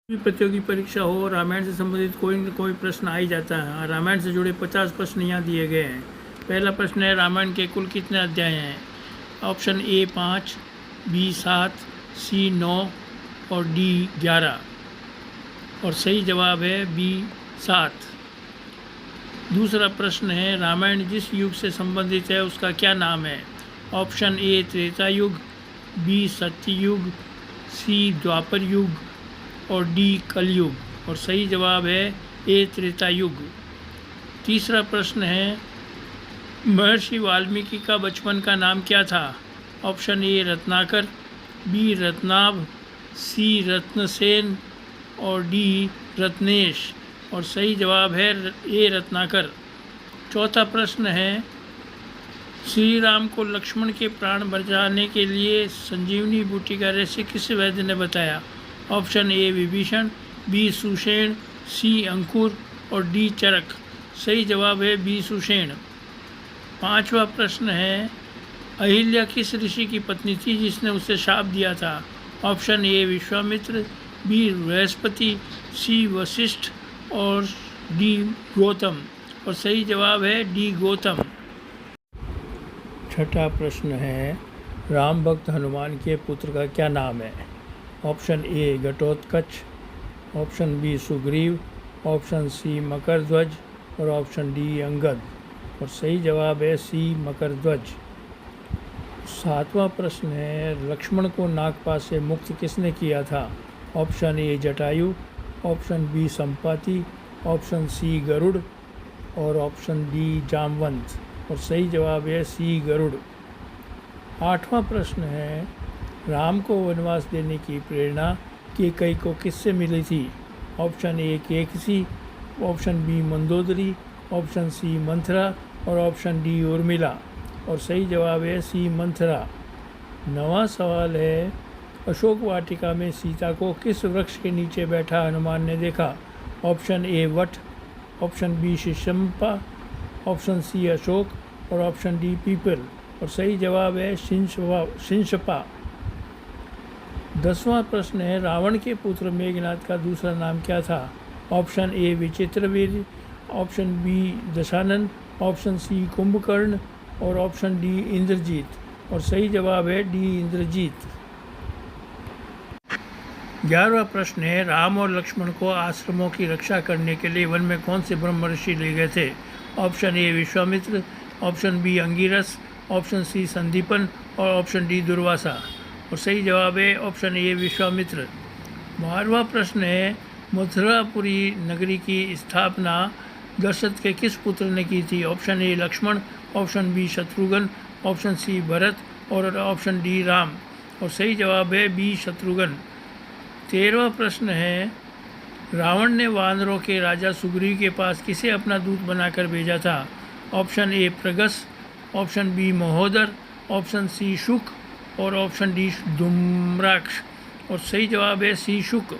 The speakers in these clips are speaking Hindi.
कोई प्रतियोगी परीक्षा हो, रामायण से संबंधित कोई न कोई प्रश्न आ ही जाता है। रामायण से जुड़े 50 प्रश्न यहाँ दिए गए हैं। पहला प्रश्न है, रामायण के कुल कितने अध्याय हैं? ऑप्शन ए 5, बी 7, सी 9 और डी 11। और सही जवाब है बी 7। दूसरा प्रश्न है, रामायण जिस युग से संबंधित है उसका क्या नाम है? ऑप्शन ए त्रेता युग, बी सत्ययुग, सी द्वापर युग और डी कलयुग। और सही जवाब है ए त्रेता युग। तीसरा प्रश्न है, महर्षि वाल्मीकि का बचपन का नाम क्या था? ऑप्शन ए रत्नाकर, बी रत्नाभ, सी रत्नसेन और डी रत्नेश। और सही जवाब है ए रत्नाकर। चौथा प्रश्न है, श्री राम को लक्ष्मण के प्राण बचाने के लिए संजीवनी बूटी का रहस्य किस वैद्य ने बताया? Option A Vibhishan, B Sushen, C Ankur और डी चरक। सही जवाब है बी सुषेण। पांचवा प्रश्न है, अहिल्या किस ऋषि की पत्नी थी जिसने उसे शाप दिया था? Option A Vishwamitra, B Brihaspati, C Vashishtha और डी गौतम। और सही जवाब है डी गौतम। छठा प्रश्न है, राम भक्त हनुमान के पुत्र का क्या नाम है? Option A Ghatotkacha, option B Sugriva, option C Makardhwaj और ऑप्शन डी अंगद। और सही जवाब है सी मकरध्वज। सातवां प्रश्न है, लक्ष्मण को नागपाश से मुक्त किसने किया था? Option A Jatayu, option B Sampati, option C Garuda और ऑप्शन डी जामवंत। और सही जवाब है सी गरुड़। आठवां प्रश्न है, राम को वनवास देने की प्रेरणा कैकेयी को किससे मिली थी? Option A Kaikesi, option B Mandodari, option C Manthara और ऑप्शन डी उर्मिला। और सही जवाब है सी मंथरा। नवा सवाल है, अशोक वाटिका में सीता को किस वृक्ष के नीचे बैठा हनुमान ने देखा? ऑप्शन ए वट, ऑप्शन बी शीशम्पा, ऑप्शन सी अशोक और ऑप्शन डी पीपल। और सही जवाब है शिंशपा। 10वां प्रश्न है, रावण के पुत्र मेघनाद का दूसरा नाम क्या था? Option A Vichitravirya, option B Dashanan, option C Kumbhakarna और ऑप्शन डी इंद्रजीत। और सही जवाब है डी इंद्रजीत। 11वां प्रश्न है, राम और लक्ष्मण को आश्रमों की रक्षा करने के लिए वन में कौन से ब्रह्म ऋषि ले गए थे? Option A Vishwamitra, option B Angiras, option C Sandipan और ऑप्शन डी दुर्वासा। और सही जवाब है ऑप्शन ए विश्वामित्र। 12वां प्रश्न है, मथुरापुरी नगरी की स्थापना दशरथ के किस पुत्र ने की थी? Option A Lakshman, option B Shatrughna, option C Bharat और ऑप्शन डी राम। और सही जवाब है बी शत्रुघ्न। 13वां प्रश्न है, रावण ने वानरों के राजा सुग्रीव के पास किसे अपना दूत बनाकर भेजा था? Option A Pragas, option B Mahodar, option C Shuk और ऑप्शन डी धूम्राक्ष। और सही जवाब है सी शुक।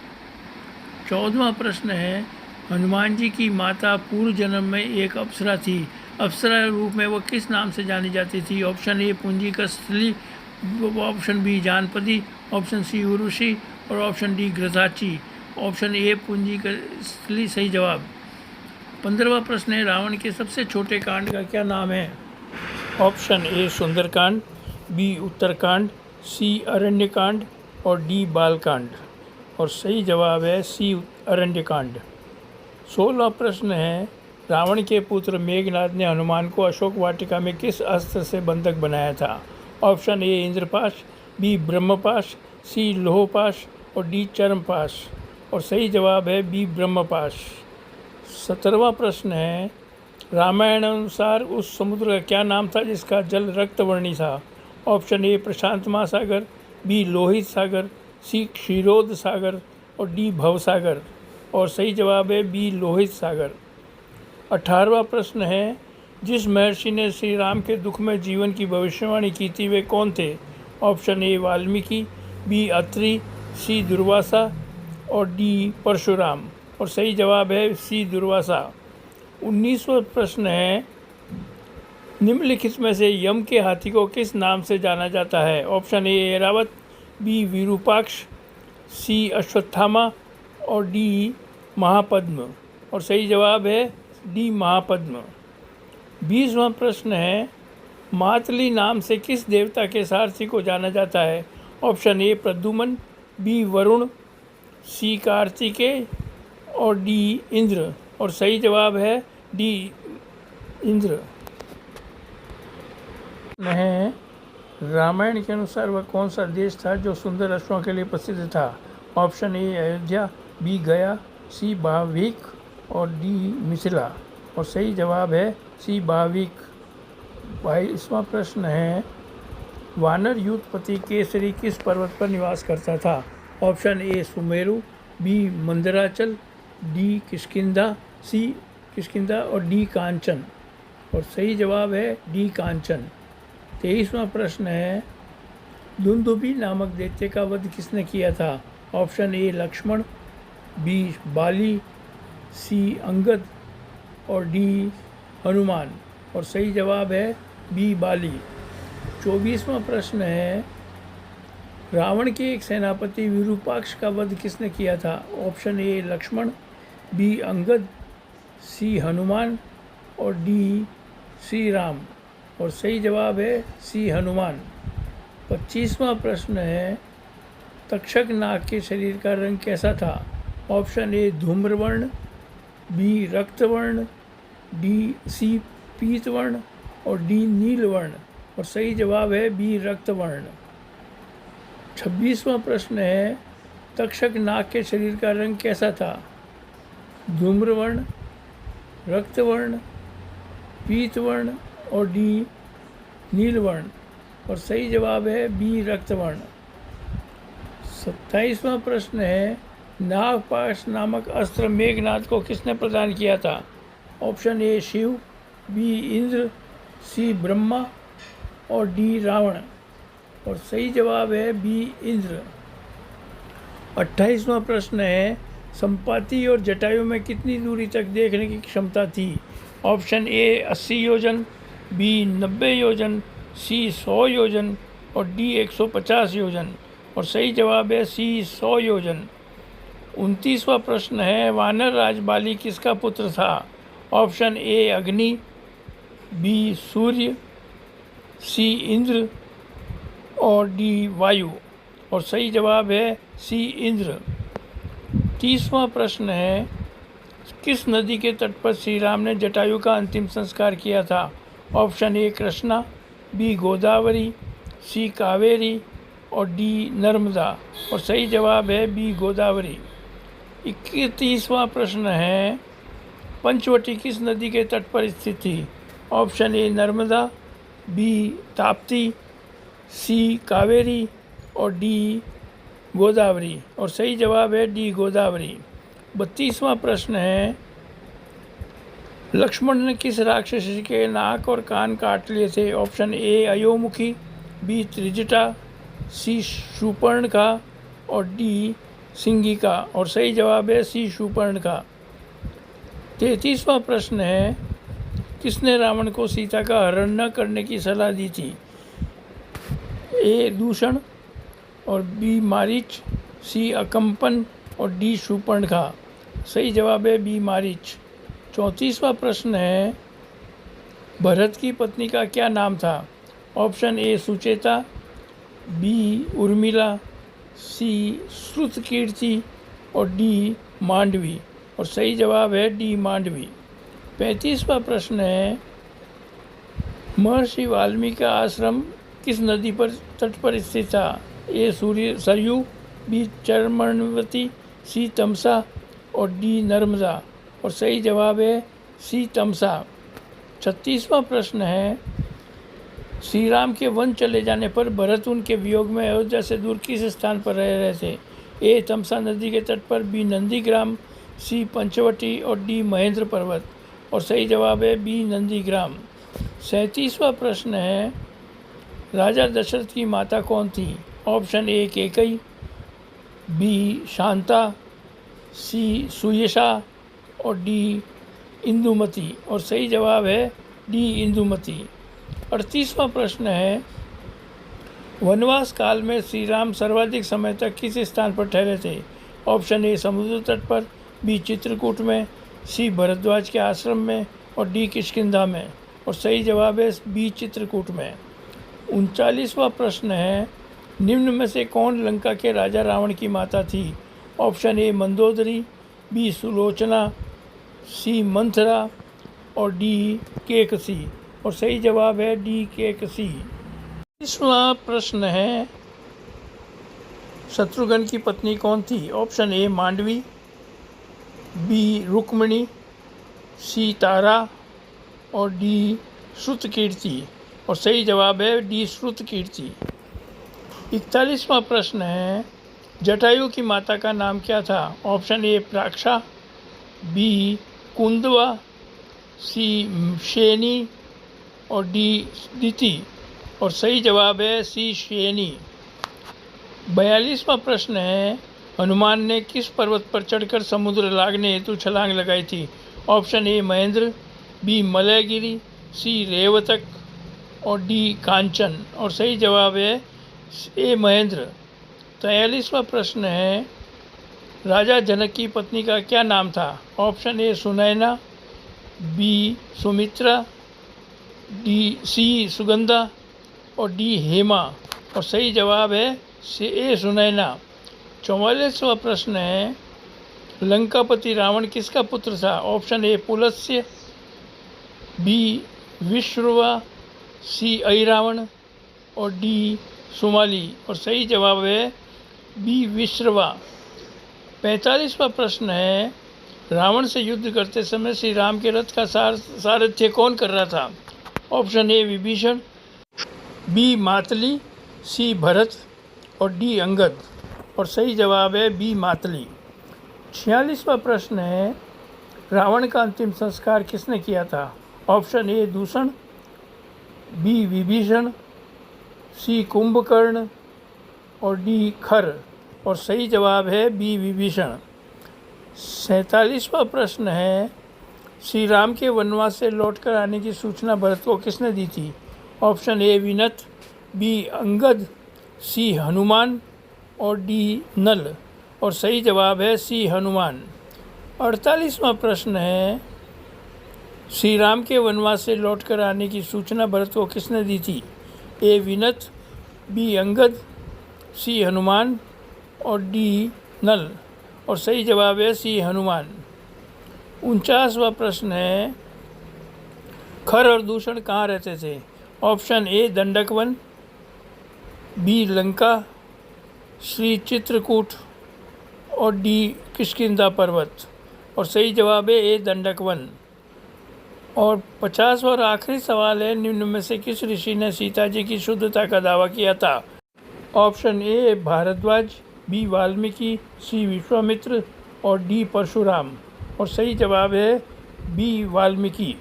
14वां प्रश्न है, हनुमान जी की माता पूर्व जन्म में एक अप्सरा थी। अप्सरा रूप में वो किस नाम से जानी जाती थी? Option A Punjikasthali, option B Janapadi, option C Urvashi और option D Ghritachi. Option A Punjikasthali सही जवाब। 15वां प्रश्न है, रावण के सबसे छोटे कांड का क्या नाम है? Option A Sundarkand, B Uttarkand, C Aranyakand और डी बालकांड। और सही जवाब है सी अरण्यकांड। 16वां प्रश्न है, रावण के पुत्र मेघनाद ने हनुमान को अशोक वाटिका में किस अस्त्र से बंधक बनाया था? ऑप्शन ए इंद्रपाश, बी ब्रह्मपाश, सी लोहपाश और डी चर्मपाश। और सही जवाब है बी ब्रह्मपाश। 17वां प्रश्न है, रामायण अनुसार उस समुद्र का क्या नाम था जिसका जल रक्तवर्णी था? ऑप्शन ए प्रशांत महासागर, बी लोहित सागर, सी क्षीरोद सागर और डी भवसागर। और सही जवाब है बी लोहित सागर। 18वां प्रश्न है, जिस महर्षि ने श्री राम के दुख में जीवन की भविष्यवाणी की थी वे कौन थे? Option A Valmiki, B Atri, C Durvasa और डी परशुराम। और सही जवाब है सी दुर्वासा। 19वां प्रश्न है, निम्नलिखित में से यम के हाथी को किस नाम से जाना जाता है? Option A Airavat, B Virupaksha, C Ashwatthama और डी महापद्म, और सही जवाब है डी महापद्म। 20वां प्रश्न है, मातली नाम से किस देवता के सारथी को जाना जाता है? Option A Pradyumna, B Varun, C Kartikeya और डी इंद्र, और सही जवाब है डी इंद्र। है रामायण के अनुसार वह कौन सा देश था जो सुंदर अश्वों के लिए प्रसिद्ध था? ऑप्शन ए अयोध्या, बी गया, सी भाविक और डी मिथिला, और सही जवाब है सी भाविक। 22वां प्रश्न है, वानर युद्धपति केसरी किस पर्वत पर निवास करता था? Option A Sumeru, B Mandarachal, D Kishkindha, C Kishkindha और डी कांचन, और सही जवाब है डी कांचन। 23वां प्रश्न है, दुंदुभी नामक दैत्य का वध किसने किया था? ऑप्शन ए लक्ष्मण, बी बाली, सी अंगद और डी हनुमान, और सही जवाब है बी बाली। 24वां प्रश्न है, रावण के एक सेनापति विरूपाक्ष का वध किसने किया था? Option A Lakshman, B Angad, C Hanuman और डी श्री राम, और सही जवाब है सी हनुमान। 25वां प्रश्न है, तक्षक नाग के शरीर का रंग कैसा था? ऑप्शन ए धूम्रवर्ण, बी रक्तवर्ण, सी पीतवर्ण और डी नीलवर्ण, और सही जवाब है बी रक्तवर्ण। 26वां प्रश्न है, तक्षक नाग के शरीर का रंग कैसा था? धूम्रवर्ण, रक्तवर्ण, पीतवर्ण और डी नीलवर्ण, और सही जवाब है बी रक्तवर्ण। 27वां प्रश्न है, नागपाश नामक अस्त्र मेघनाद को किसने प्रदान किया था? Option A Shiv, B Indra, C Brahma और डी रावण, और सही जवाब है बी इंद्र। 28वां प्रश्न है, संपाति और जटायु में कितनी दूरी तक देखने की क्षमता थी? ऑप्शन ए 80 योजन, बी 90 योजन, सी 100 योजन और डी 150 योजन, और सही जवाब है सी 100 योजन। 29वां प्रश्न है, वानर राज बाली किसका पुत्र था? ऑप्शन ए अग्नि, बी सूर्य, सी इंद्र और डी वायु, और सही जवाब है सी इंद्र। 30वां प्रश्न है, किस नदी के तट पर श्री राम ने जटायु का अंतिम संस्कार किया था? Option A Krishna, B Godavari, C Kaveri और डी नर्मदा, और सही जवाब है बी गोदावरी। 31वां प्रश्न है, पंचवटी किस नदी के तट पर स्थित थी? Option A Narmada, B Tapti, C Kaveri और डी गोदावरी, और सही जवाब है डी गोदावरी। 32वां प्रश्न है, लक्ष्मण ने किस राक्षसी के नाक और कान काट लिए थे? ऑप्शन ए अयोमुखी, बी त्रिजटा, सी शूर्पणखा और डी सिंगिका, और सही जवाब है सी शूर्पणखा। 33वां प्रश्न है, किसने रावण को सीता का हरण न करने की सलाह दी थी? ए दूषण और बी मारीच, सी अकम्पन और डी शूर्पणखा, सही जवाब है बी मारीच। 34वां प्रश्न है, भरत की पत्नी का क्या नाम था? Option A Sucheta, B Urmila, C Shrutakirti और डी मांडवी, और सही जवाब है डी मांडवी। 35वां प्रश्न है, महर्षि वाल्मीकि का आश्रम किस नदी पर तट पर स्थित था? ए सरयू, बी चर्मणवती, सी तमसा और डी नर्मदा, और सही जवाब है सी तमसा। 36वां प्रश्न है, श्री राम के वन चले जाने पर भरत उनके वियोग में अयोध्या से दूर किस स्थान पर रह रहे थे? ए तमसा नदी के तट पर, बी नंदीग्राम, सी पंचवटी और डी महेंद्र पर्वत, और सही जवाब है बी नंदीग्राम। 37वां प्रश्न है, राजा दशरथ की माता कौन थी? Option A Kaikeyi, B Shanta, C Suyasha और डी इंदुमती, और सही जवाब है डी इंदुमती। 38वां प्रश्न है, वनवास काल में श्री राम सर्वाधिक समय तक किस स्थान पर ठहरे थे? ऑप्शन ए समुद्र तट पर, बी चित्रकूट में, सी भरद्वाज के आश्रम में और डी किष्किंधा में। और सही जवाब है बी चित्रकूट में। 39वां प्रश्न है, निम्न में से कौन लंका के राजा रावण की माता थी? Option A Mandodari, B Sulochana, C Manthara और डी केकसी। और सही जवाब है डी केकसी। 30वां प्रश्न है, शत्रुघ्न की पत्नी कौन थी? Option A Mandavi, B Rukmini, C Tara और डी श्रुतकीर्ति। और सही जवाब है डी श्रुतकीर्ति। 41वां प्रश्न है, जटायु की माता का नाम क्या था? ऑप्शन ए प्राक्षा, बी कुंदवा, सी शेनी और डी दिति। और सही जवाब है सी शेनी। 42वां प्रश्न है, हनुमान ने किस पर्वत पर चढ़कर समुद्र लागने हेतु छलांग लगाई थी? Option A Mahendra, B Malayagiri, C Revatak और डी कांचन। और सही जवाब है ए महेंद्र। 43वां प्रश्न है, राजा जनक की पत्नी का क्या नाम था? Option A Sunaina, B Sumitra, D C Sugandha और डी हेमा। और सही जवाब है ए सुनैना। 44वां प्रश्न है, लंकापति रावण किसका पुत्र था? ऑप्शन ए पुलस्त्य, बी विश्रुवा, सी ऐरावण और डी सुमाली। और सही जवाब है बी विश्रवा। 45वां प्रश्न है, रावण से युद्ध करते समय श्री राम के रथ का सारथ्य कौन कर रहा था? Option A Vibhishan, B Matali, C Bharat और डी अंगद। और सही जवाब है बी मातली। 46वां प्रश्न है, रावण का अंतिम संस्कार किसने किया था? ऑप्शन ए दूषण, बी विभीषण, सी कुंभकर्ण और डी खर। और सही जवाब है बी विभीषण। 47वां प्रश्न है, श्री राम के वनवास से लौटकर आने की सूचना भरत को किसने दी थी? ऑप्शन ए विनत, बी अंगद, सी हनुमान और डी नल। और सही जवाब है सी हनुमान। 48वां प्रश्न है, श्री राम के वनवास से लौटकर आने की सूचना भरत को किसने दी थी? ए विनत, बी अंगद, सी हनुमान और डी नल। और सही जवाब है सी हनुमान। 49वां प्रश्न है, खर और दूषण कहाँ रहते थे? ऑप्शन ए दंडक वन, बी लंका, श्री चित्रकूट और डी किष्किंधा पर्वत। और सही जवाब है ए दंडक वन। और 50वां और आखिरी सवाल है, निम्न में से किस ऋषि ने सीता जी की शुद्धता का दावा किया था? Option A Bharadwaj, B Valmiki, C Vishwamitra और डी परशुराम। और सही जवाब है बी वाल्मीकि।